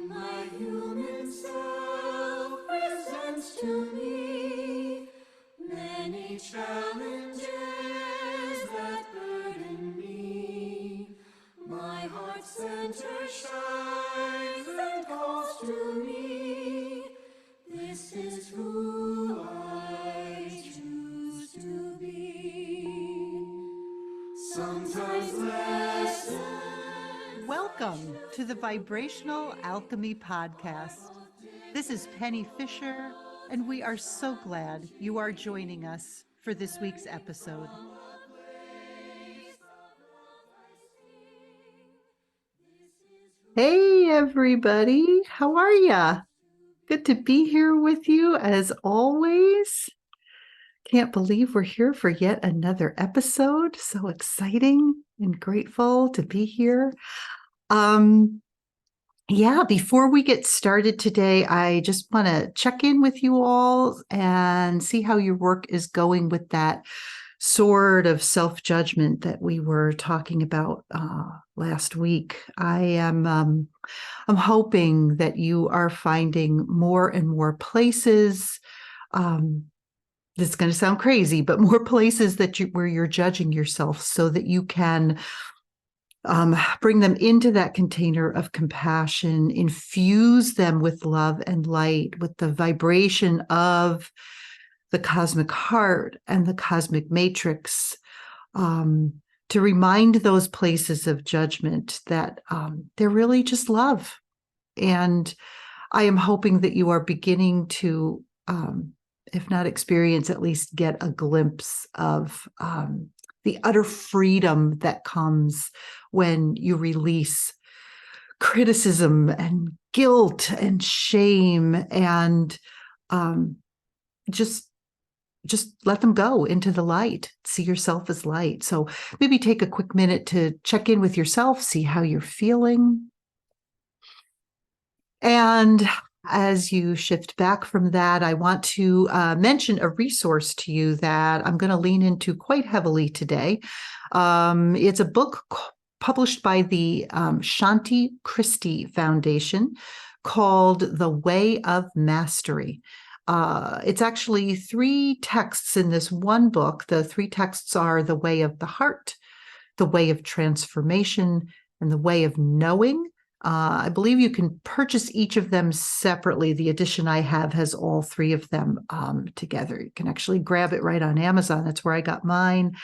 My human self presents to me many challenges that burden me. My heart center shines and calls to me. This is who I choose to be. Sometimes lessons. Welcome to the Vibrational Alchemy Podcast. This is Penny Fisher, and we are so glad you are joining us for this week's episode. Hey, everybody. How are ya? Good to be here with you as always. Can't believe we're here for yet another episode. So exciting and grateful to be here. Before we get started today, I just want to check in with you all and see how your work is going with that sort of self-judgment that we were talking about last week. I'm hoping that you are finding more and more places. This is going to sound crazy, but more places where you're judging yourself so that you can bring them into that container of compassion, infuse them with love and light, with the vibration of the cosmic heart and the cosmic matrix, to remind those places of judgment that they're really just love. And I am hoping that you are beginning to, if not experience, at least get a glimpse of the utter freedom that comes when you release criticism and guilt and shame and just let them go into the light. See yourself as light. So maybe take a quick minute to check in with yourself, see how you're feeling. And as you shift back from that, I want to mention a resource to you that I'm going to lean into quite heavily today. It's a book published by the Shanti Christie Foundation called The Way of Mastery. It's actually 3 texts in this one book. The 3 texts are The Way of the Heart, The Way of Transformation, and The Way of Knowing. I believe you can purchase each of them separately. The edition I have has all 3 of them together. You can actually grab it right on Amazon. That's where I got mine.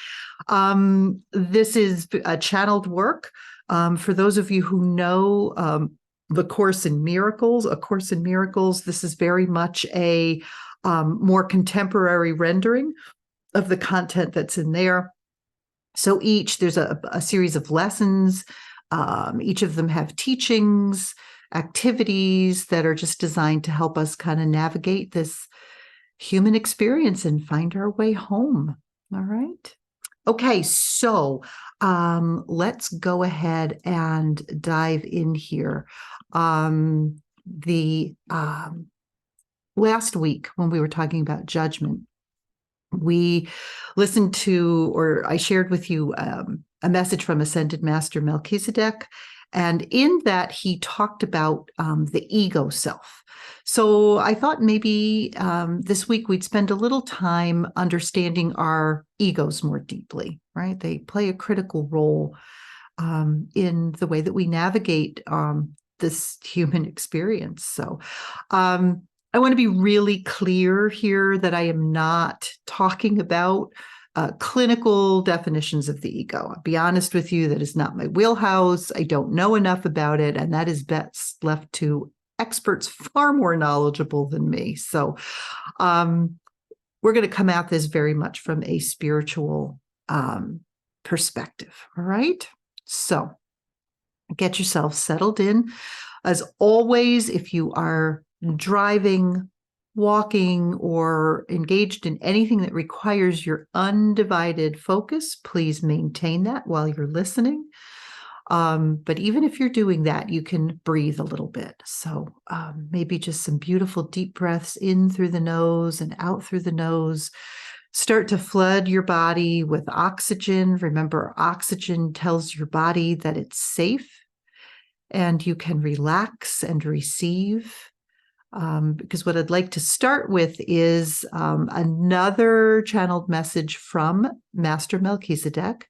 This is a channeled work. For those of you who know the Course in Miracles, A Course in Miracles, this is very much a more contemporary rendering of the content that's in there. So there's a series of lessons. Each of them have teachings, activities that are just designed to help us kind of navigate this human experience and find our way home. All right. Okay, so let's go ahead and dive in here. Last week when we were talking about judgment, we listened to, or I shared with you, a message from Ascended Master Melchizedek. And in that, he talked about the ego self. So I thought maybe this week we'd spend a little time understanding our egos more deeply, right? They play a critical role in the way that we navigate this human experience. So I want to be really clear here that I am not talking about clinical definitions of the ego. I'll be honest with you, that is not my wheelhouse. I don't know enough about it, and that is best left to experts far more knowledgeable than me. So we're going to come at this very much from a spiritual perspective. All right? So get yourself settled in. As always, if you are driving, walking, or engaged in anything that requires your undivided focus, please maintain that while you're listening. But even if you're doing that, you can breathe a little bit. So maybe just some beautiful deep breaths in through the nose and out through the nose. Start to flood your body with oxygen. Remember, oxygen tells your body that it's safe. and you can relax and receive. Because what I'd like to start with is another channeled message from Master Melchizedek.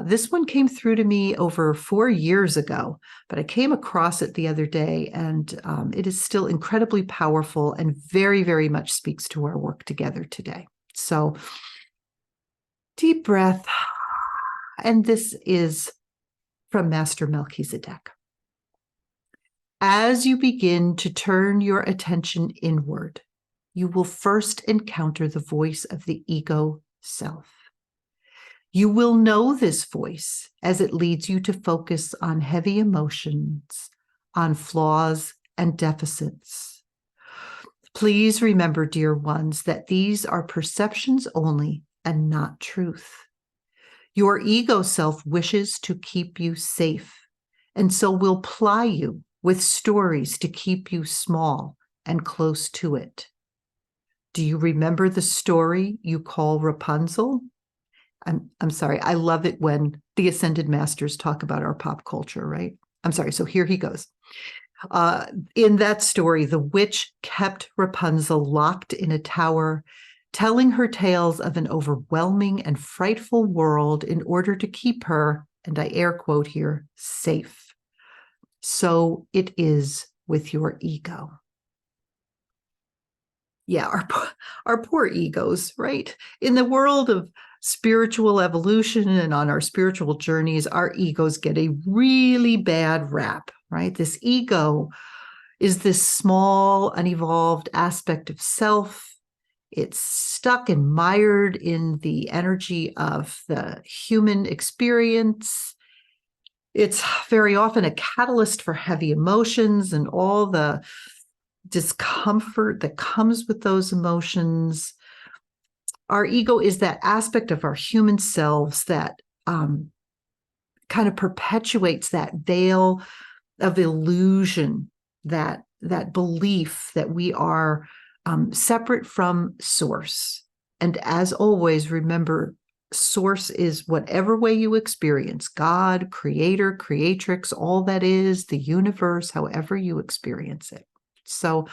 This one came through to me over 4 years ago, but I came across it the other day, and it is still incredibly powerful and very, very much speaks to our work together today. So, deep breath. And this is from Master Melchizedek. As you begin to turn your attention inward, you will first encounter the voice of the ego self. You will know this voice as it leads you to focus on heavy emotions, on flaws and deficits. Please remember, dear ones, that these are perceptions only and not truth. Your ego self wishes to keep you safe, and so will ply you with stories to keep you small and close to it. Do you remember the story you call Rapunzel? I'm sorry. I love it when the Ascended Masters talk about our pop culture, right? I'm sorry. So here he goes. In that story, the witch kept Rapunzel locked in a tower, telling her tales of an overwhelming and frightful world in order to keep her, and I air quote here, safe. So it is with your ego. Yeah, our poor egos, right? In the world of spiritual evolution and on our spiritual journeys, our egos get a really bad rap, right? This ego is this small, unevolved aspect of self. It's stuck and mired in the energy of the human experience. It's very often a catalyst for heavy emotions and all the discomfort that comes with those emotions. Our ego is that aspect of our human selves that kind of perpetuates that veil of illusion, that belief that we are separate from source. And as always, remember, source is whatever way you experience God, creator, creatrix, all that is, the universe, however you experience it. So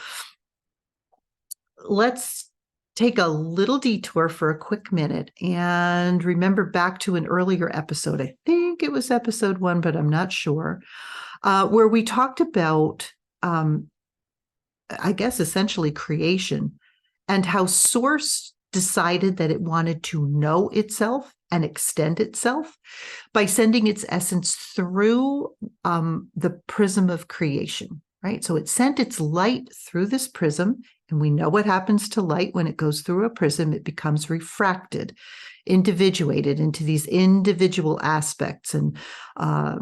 let's take a little detour for a quick minute and remember back to an earlier episode. I think it was episode 1, but I'm not sure, where we talked about, I guess, essentially creation and how Source decided that it wanted to know itself and extend itself by sending its essence through the prism of creation, right? So it sent its light through this prism, and we know what happens to light when it goes through a prism. It becomes refracted, individuated into these individual aspects. And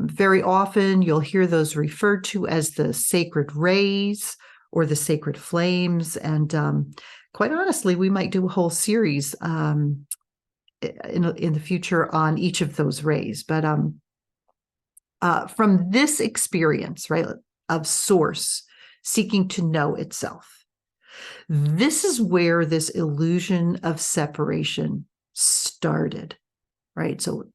very often you'll hear those referred to as the sacred rays or the sacred flames. And quite honestly, we might do a whole series in the future on each of those rays. But from this experience, right, of Source seeking to know itself, this is where this illusion of separation started, right? So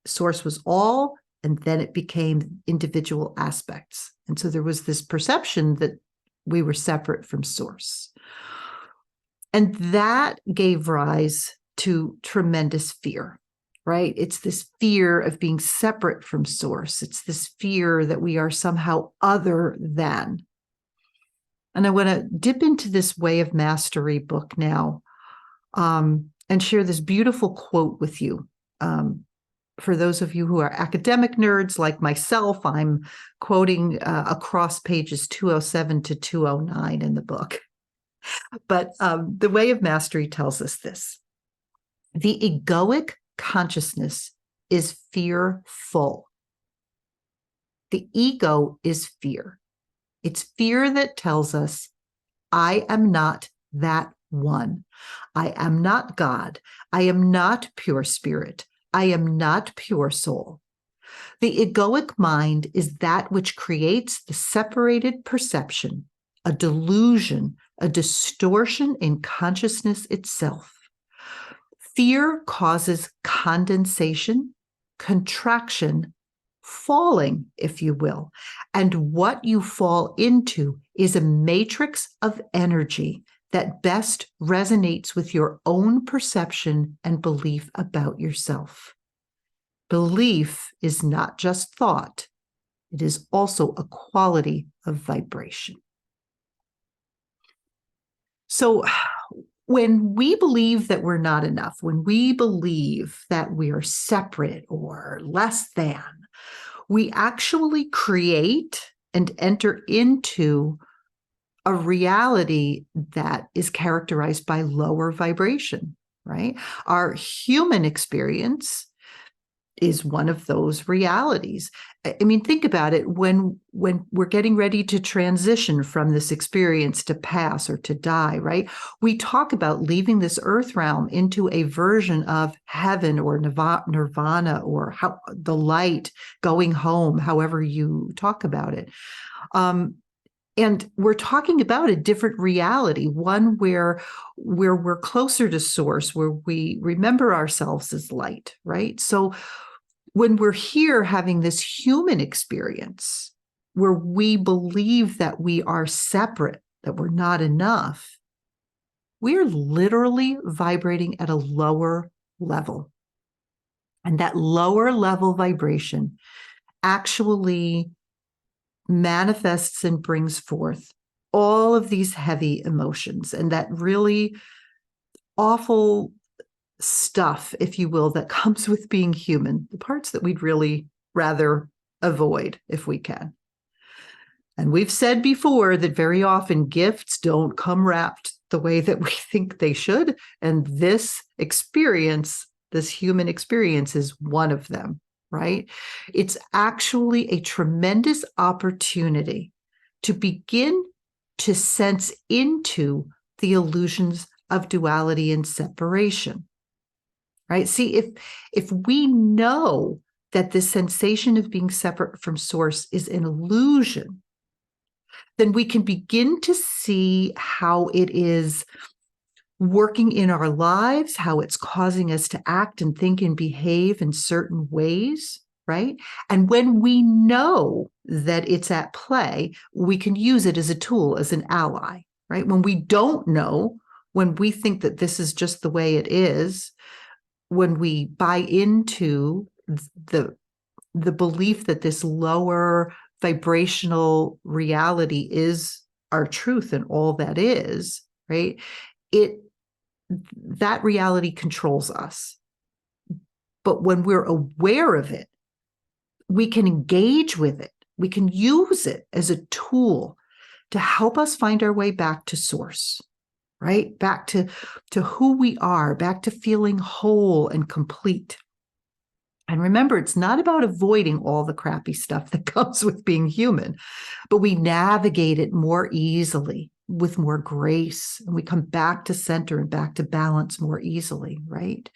Source was all, and then it became individual aspects. And so there was this perception that we were separate from Source. And that gave rise to tremendous fear, right? It's this fear of being separate from Source. It's this fear that we are somehow other than. And I want to dip into this Way of Mastery book now and share this beautiful quote with you. For those of you who are academic nerds like myself, I'm quoting across pages 207 to 209 in the book. But the Way of Mastery tells us this. The egoic consciousness is fearful. The ego is fear. It's fear that tells us, I am not that one. I am not God. I am not pure spirit. I am not pure soul. The egoic mind is that which creates the separated perception, a delusion, a distortion in consciousness itself. Fear causes condensation, contraction, falling, if you will. And what you fall into is a matrix of energy that best resonates with your own perception and belief about yourself. Belief is not just thought, it is also a quality of vibration. So, when we believe that we're not enough, when we believe that we are separate or less than, we actually create and enter into a reality that is characterized by lower vibration, right? Our human experience is one of those realities. I mean, think about it. When we're getting ready to transition from this experience to pass or to die, right? We talk about leaving this earth realm into a version of heaven or nirvana or the light, going home, however you talk about it. And we're talking about a different reality, one where we're closer to source, where we remember ourselves as light, right? So when we're here having this human experience where we believe that we are separate, that we're not enough, we're literally vibrating at a lower level. And that lower level vibration actually manifests and brings forth all of these heavy emotions and that really awful stuff, if you will, that comes with being human, the parts that we'd really rather avoid if we can. And we've said before that very often gifts don't come wrapped the way that we think they should. And this experience, this human experience, is one of them, right? It's actually a tremendous opportunity to begin to sense into the illusions of duality and separation. Right? See, if we know that this sensation of being separate from source is an illusion, then we can begin to see how it is working in our lives, how it's causing us to act and think and behave in certain ways, right? And when we know that it's at play, we can use it as a tool, as an ally, right? When we don't know, when we think that this is just the way it is, when we buy into the belief that this lower vibrational reality is our truth and all that is, right? That reality controls us. But when we're aware of it, we can engage with it. We can use it as a tool to help us find our way back to source. Right? Back to who we are, back to feeling whole and complete. And remember, it's not about avoiding all the crappy stuff that comes with being human, but we navigate it more easily with more grace. And we come back to center and back to balance more easily, right?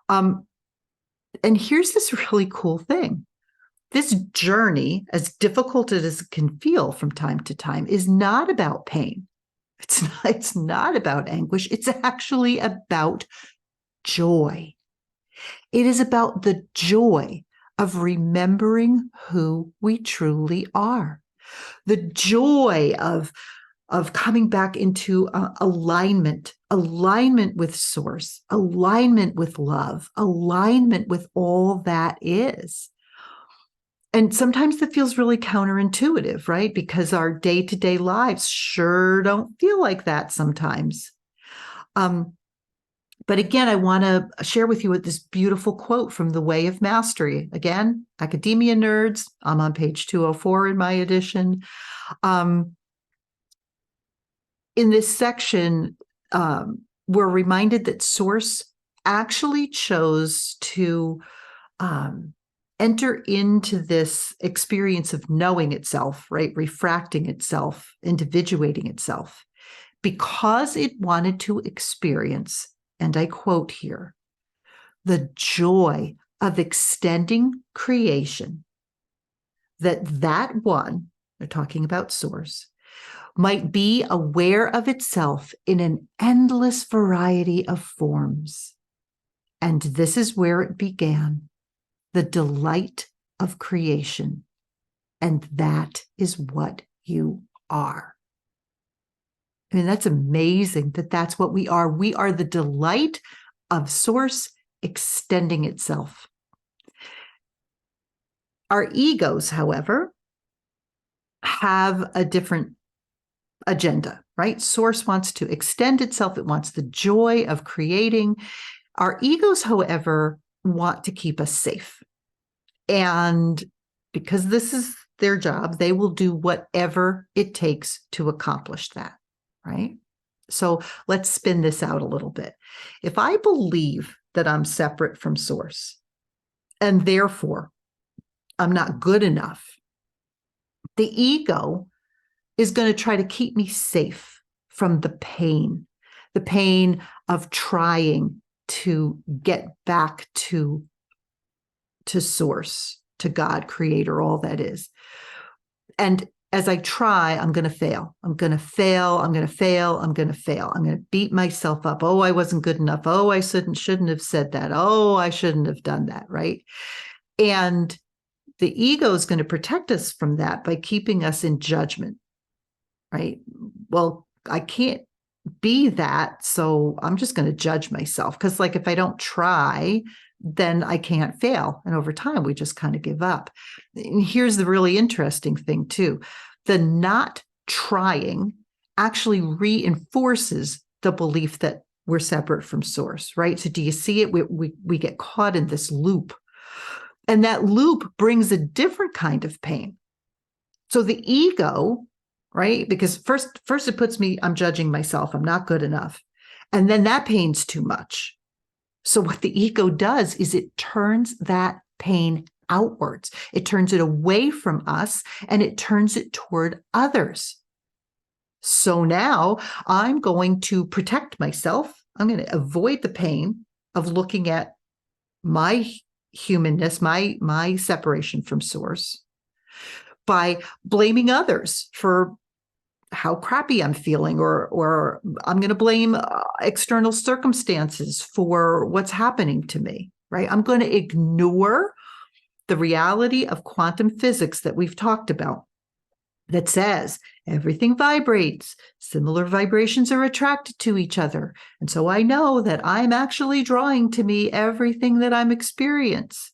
And here's this really cool thing. This journey, as difficult as it can feel from time to time, is not about pain. It's not about anguish. It's actually about joy. It is about the joy of remembering who we truly are. The joy of coming back into alignment with source, alignment with love, alignment with all that is. And sometimes that feels really counterintuitive, right? Because our day-to-day lives sure don't feel like that sometimes. But again, I want to share with you this beautiful quote from The Way of Mastery. Again, academia nerds, I'm on page 204 in my edition. In this section, we're reminded that Source actually chose to enter into this experience of knowing itself, right? Refracting itself, individuating itself, because it wanted to experience, and I quote here, the joy of extending creation, that one, they're talking about source, might be aware of itself in an endless variety of forms. And this is where it began, the delight of creation. And that is what you are. I mean, that's amazing that that's what we are. We are the delight of Source extending itself. Our egos, however, have a different agenda, right? Source wants to extend itself. It wants the joy of creating. Our egos, however, want to keep us safe. And because this is their job, they will do whatever it takes to accomplish that, right? So let's spin this out a little bit. If I believe that I'm separate from Source, and therefore I'm not good enough, the ego is going to try to keep me safe from the pain of trying to get back to Source, to God, Creator, all that is. And as I try, I'm going to fail. I'm going to fail. I'm going to fail. I'm going to fail. I'm going to beat myself up. Oh, I wasn't good enough. Oh, I shouldn't have said that. Oh, I shouldn't have done that, right? And the ego is going to protect us from that by keeping us in judgment, right? Well, I can't be that, so I'm just going to judge myself. Because, like, if I don't try, then I can't fail. And over time, we just kind of give up. And here's the really interesting thing, too. The not trying actually reinforces the belief that we're separate from Source, right? So do you see it? We get caught in this loop. And that loop brings a different kind of pain. So the ego, right? Because first it puts me, I'm judging myself. I'm not good enough. And then that pain's too much. So what the ego does is it turns that pain outwards. It turns it away from us and it turns it toward others. So now I'm going to protect myself. I'm going to avoid the pain of looking at my humanness, my separation from Source, by blaming others for how crappy I'm feeling, or I'm going to blame external circumstances for what's happening to me, right? I'm going to ignore the reality of quantum physics that we've talked about, that says everything vibrates, similar vibrations are attracted to each other. And so I know that I'm actually drawing to me everything that I'm experiencing.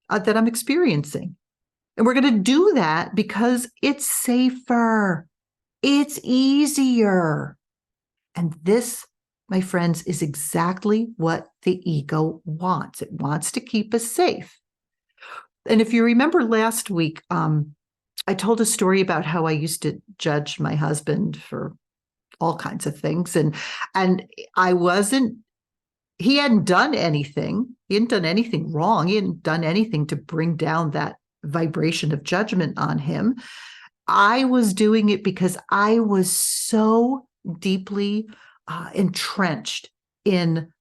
And we're going to do that because it's safer. It's easier. And this, my friends, is exactly what the ego wants. It wants to keep us safe. And if you remember last week, I told a story about how I used to judge my husband for all kinds of things. And he hadn't done anything. He hadn't done anything wrong. He hadn't done anything to bring down that vibration of judgment on him. I was doing it because I was so deeply entrenched in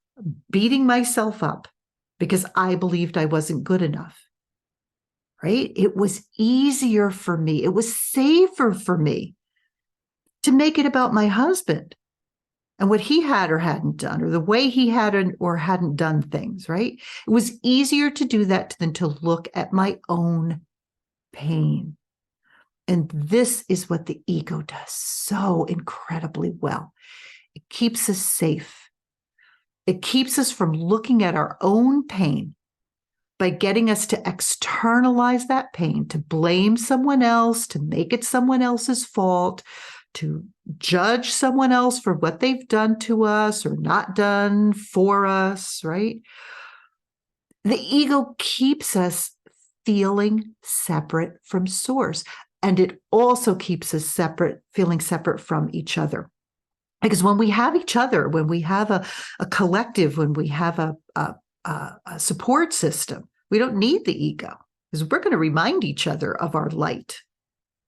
beating myself up because I believed I wasn't good enough, right? It was easier for me. It was safer for me to make it about my husband and what he had or hadn't done, or the way he had or hadn't done things, right? It was easier to do that than to look at my own pain. And this is what the ego does so incredibly well. It keeps us safe. It keeps us from looking at our own pain by getting us to externalize that pain, to blame someone else, to make it someone else's fault, to judge someone else for what they've done to us or not done for us, right? The ego keeps us feeling separate from Source. And it also keeps us feeling separate from each other. Because when we have each other, when we have a collective, when we have a support system, we don't need the ego, because we're going to remind each other of our light.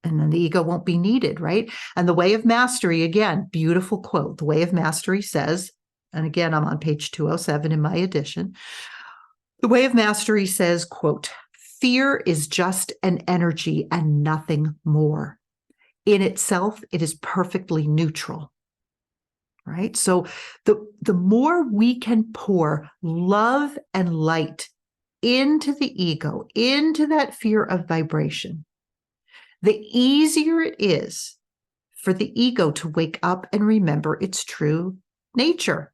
And then the ego won't be needed, right? And the Way of Mastery, again, beautiful quote. The Way of Mastery says, and again, I'm on page 207 in my edition. The Way of Mastery says, quote, "Fear is just an energy and nothing more. In itself, it is perfectly neutral." Right? So the more we can pour love and light into the ego, into that fear of vibration, the easier it is for the ego to wake up and remember its true nature.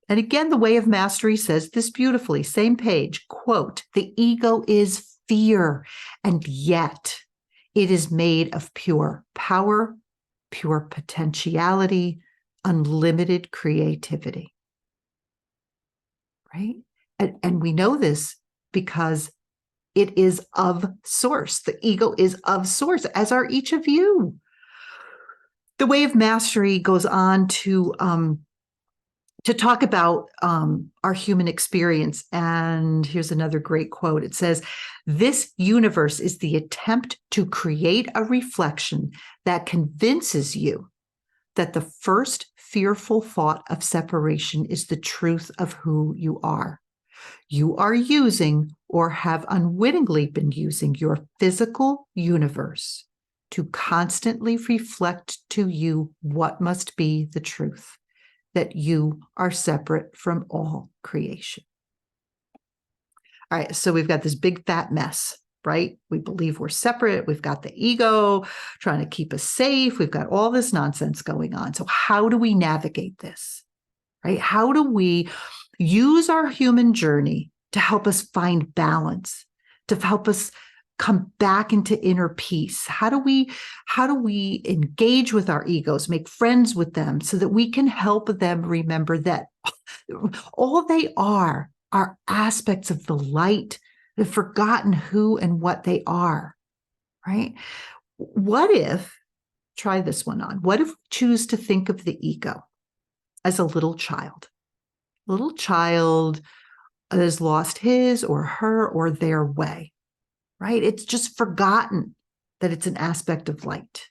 And again, the Way of Mastery says this beautifully, same page, quote, the ego is fear, and yet it is made of pure power, pure potentiality, unlimited creativity. Right? And we know this because it is of source. The ego is of source, as are each of you. The Way of Mastery goes on to talk about our human experience. And here's another great quote. It says, this universe is the attempt to create a reflection that convinces you that the first fearful thought of separation is the truth of who you are. You are using or have unwittingly been using your physical universe to constantly reflect to you what must be the truth, that you are separate from all creation. All right, so we've got this big fat mess, right? We believe we're separate. We've got the ego trying to keep us safe. We've got all this nonsense going on. So how do we navigate this, right? How do we use our human journey to help us find balance, to help us come back into inner peace? How do we engage with our egos, make friends with them so that we can help them remember that all they are aspects of the light. They've forgotten who and what they are, right? What if, try this one on, what if we choose to think of the ego as a little child? A little child has lost his or her or their way, right? It's just forgotten that it's an aspect of light.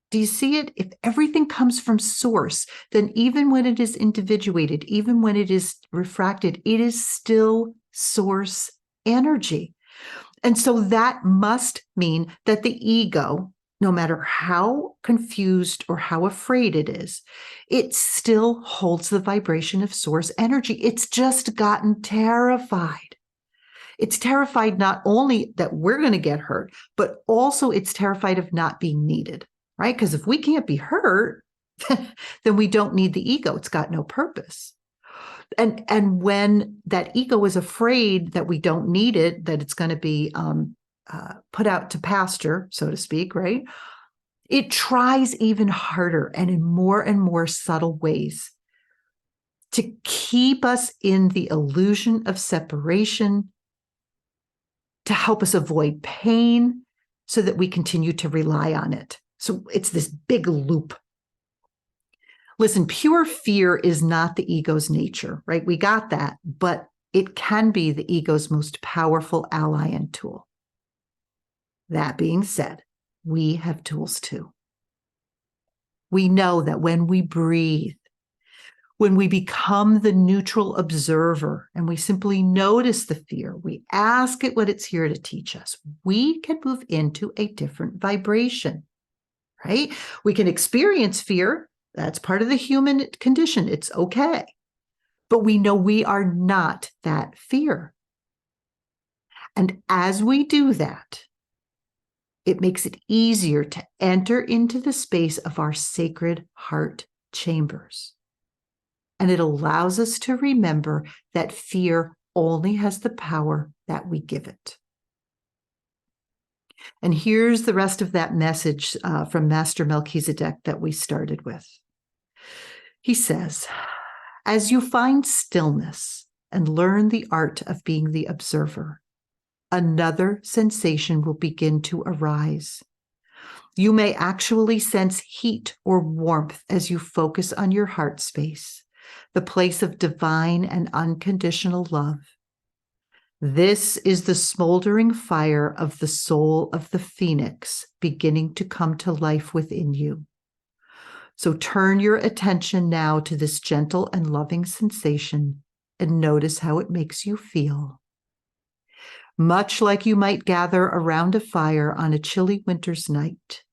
Do you see it? If everything comes from source, then even when it is individuated, even when it is refracted, it is still source energy. And so that must mean that the ego, no matter how confused or how afraid it is, it still holds the vibration of source energy. It's just gotten terrified. It's terrified not only that we're going to get hurt, but also it's terrified of not being needed. Right? Because if we can't be hurt, then we don't need the ego. It's got no purpose. And when that ego is afraid that we don't need it, that it's going to be put out to pasture, so to speak, right? It tries even harder and in more and more subtle ways to keep us in the illusion of separation, to help us avoid pain so that we continue to rely on it. So it's this big loop. Listen, pure fear is not the ego's nature, right? We got that, but it can be the ego's most powerful ally and tool. That being said, we have tools too. We know that when we breathe, when we become the neutral observer and we simply notice the fear, we ask it what it's here to teach us, we can move into a different vibration. Right? We can experience fear. That's part of the human condition. It's okay. But we know we are not that fear. And as we do that, it makes it easier to enter into the space of our sacred heart chambers. And it allows us to remember that fear only has the power that we give it. And here's the rest of that message from Master Melchizedek that we started with. He says, as you find stillness and learn the art of being the observer, another sensation will begin to arise. You may actually sense heat or warmth as you focus on your heart space, the place of divine and unconditional love. This is the smoldering fire of the soul of the phoenix beginning to come to life within you. So turn your attention now to this gentle and loving sensation and notice how it makes you feel. Much like you might gather around a fire on a chilly winter's night,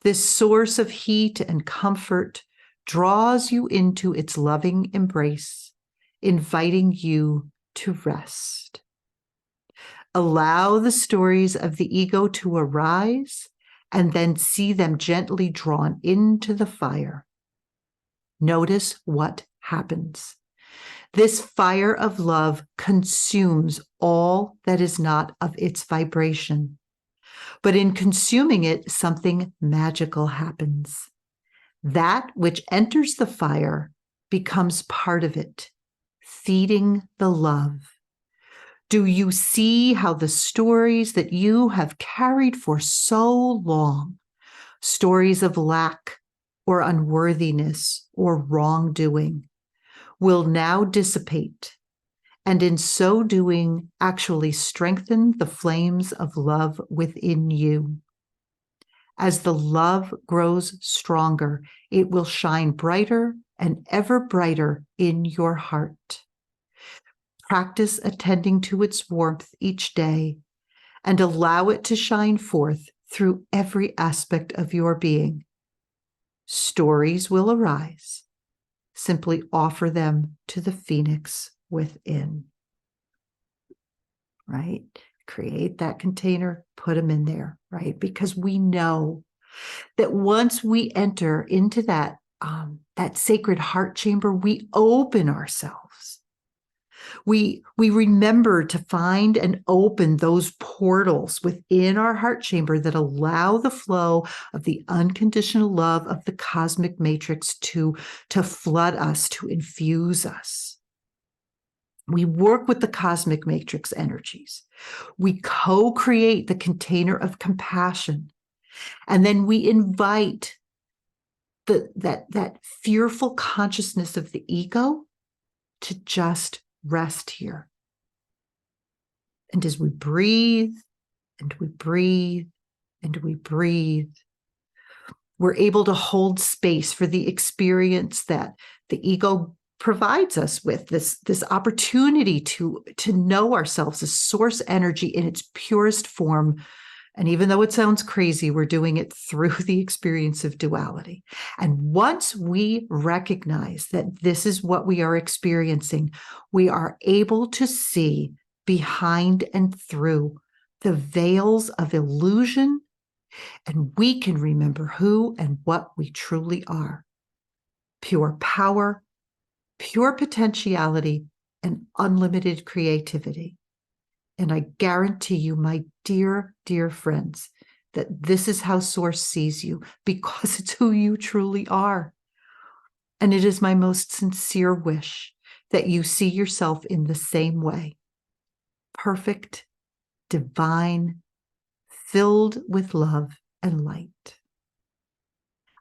this source of heat and comfort draws you into its loving embrace, inviting you to rest. Allow the stories of the ego to arise and then see them gently drawn into the fire. Notice what happens. This fire of love consumes all that is not of its vibration. But in consuming it, something magical happens. That which enters the fire becomes part of it, feeding the love. Do you see how the stories that you have carried for so long, stories of lack or unworthiness or wrongdoing, will now dissipate, and in so doing, actually strengthen the flames of love within you? As the love grows stronger, it will shine brighter and ever brighter in your heart. Practice attending to its warmth each day and allow it to shine forth through every aspect of your being. Stories will arise. Simply offer them to the phoenix within. Right? Create that container, put them in there, right? Because we know that once we enter into that sacred heart chamber, we open ourselves. We remember to find and open those portals within our heart chamber that allow the flow of the unconditional love of the cosmic matrix to flood us, to infuse us. We work with the cosmic matrix energies. We co-create the container of compassion. And then we invite that fearful consciousness of the ego to just rest here. And as we breathe, and we breathe, and we breathe, we're able to hold space for the experience that the ego provides us with, this opportunity to know ourselves as source energy in its purest form. And even though it sounds crazy, we're doing it through the experience of duality. And once we recognize that this is what we are experiencing, we are able to see behind and through the veils of illusion, and we can remember who and what we truly are. Pure power, pure potentiality, and unlimited creativity. And I guarantee you, my dear, dear friends, that this is how Source sees you, because it's who you truly are. And it is my most sincere wish that you see yourself in the same way. Perfect, divine, filled with love and light.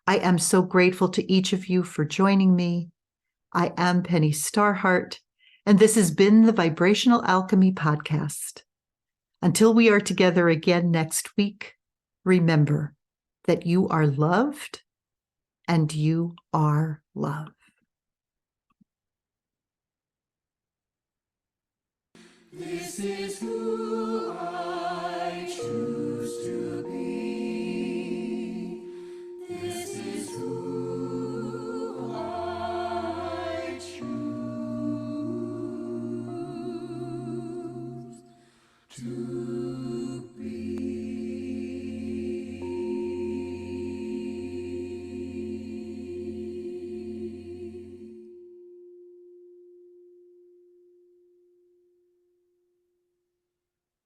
I am so grateful to each of you for joining me. I am Penny Starhart, and this has been the Vibrational Alchemy Podcast. Until we are together again next week, remember that you are loved and you are love. This is who